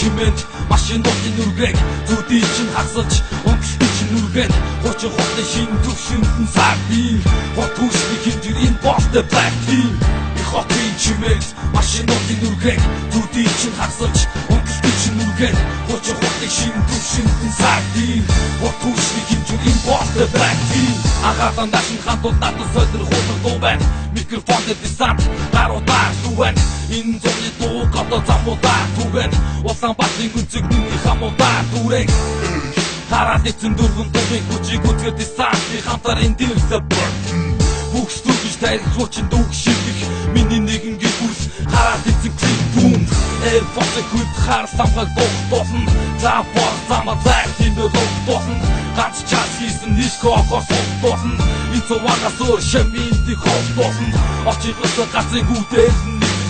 чимээнд машин дутын нүргээг зүдий чинь хасаж өнгөсгөж нүргээд хочин хотын шин төвшөнд сардин хот хүчний хэмжээр энэ болтой блэкийн хотын чимээнд машин дутын нүргээг зүдий чинь хасаж өнгөсгөж нүргээд хочин хотын шин төвшөнд сардин хот хүчний хэмжээр энэ болтой блэкийн агаардан дашин хантууд надад сойдэр хуулах дуу байна микрофон дээр десант гаруудаар дүүвэн энэ зуны дуу гадаа замуудаар дүүвэн Улаанбаатарын гүнзгийний хамуудаар дүүрэн хараад эцэн дөрвөн дуугийн хүчийг үтгэр десантын хамтар энэ дэрсэ бүх студиж тарих зуучин дүүг шилжих миний нэгэн гэрүүс хараад эцэг бүүм фосик хүт хар самгал дуусан за бор замаа зайхин дуусан ганц час хийсэн диско дуусан энэ цувагаас өөр шамин дих дуусан очихос гацын гүтээр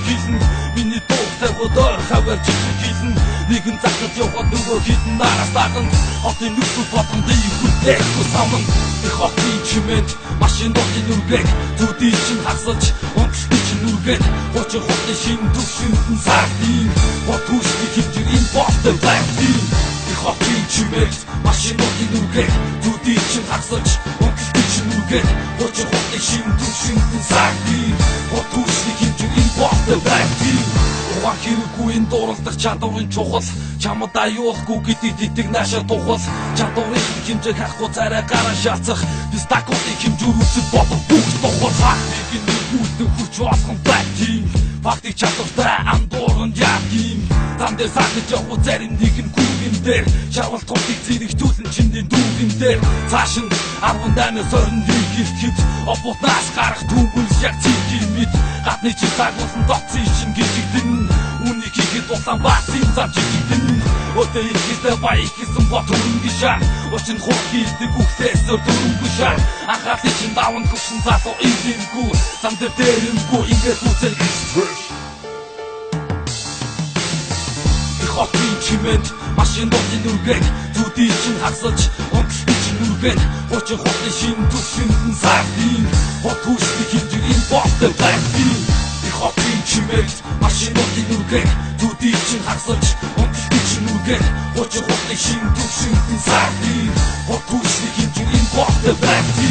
хийсэн миний дуутай бодор хаварч хийсэн нэгэн цагт яваад нөгөө хитэн нараас таган хотын нүсүү потон дэйг хүлээх саман их хотын чимээнд машин дутын нүргээг зүдий чинь хасаж өнгөсгөж нүргээд хочин хотын шин төвшөнд сардин хот хүчний хэмжээр энэ болтой блэкийн их хотын чимээнд машин дутын нүргээг зүдий чинь хасаж өнгөсгөж нүргээд хочин хотын шин төвшөнд сардин хот хүчний хэмжээр энэ болтой блэкийн Хэрэггүй энэ дууралдах чадварын чухал чамд аюулгүй гэдэг дитэг наашаа тухал чадварын хэмжээг хахгүй царай гараа шалцах дистакуудын хэмжүүр үсэл бодох бүх тухал фактыг нэгүүлдэг хүч олгон блэкийн фактыг чадвартай андуурн яагийн зам дээр сахиж явах зарим нэг нь гүргэн дээр шавал тултыг зэрэгтүүлэн чиндийн дүүгэн дээр цааш нь 18-аас 21 гэрхэд опутнаас гарах түүгэл яг цэгийн мэд гадны чих тагуулсан доцсон шин гिचгдэн үнийг хийхэд Улаанбаатарын зам чигдэн өдөө ихтэй баях гэсэн ботөрн гişа очин хот хийдэг үхлээс дөрөнгөш анхаалын чин даван хүчин залуу инженгүй зам дээр дээрэмгүй ингээд үсэл хотын чимээнд машин дутын нүргээг зүдий чинь хасаж өнгөсгөж нүргээд хочин хотын шин төвшөнд сардин хот хүчний хэмжээр энэ болтой блэкийн хотын чимээнд машин дутын нүргээг зүдий чинь хасаж өнгөсгөж нүргээд хочин хотын шин төвшөнд сардин хот хүчний хэмжээр энэ болтой блэкийн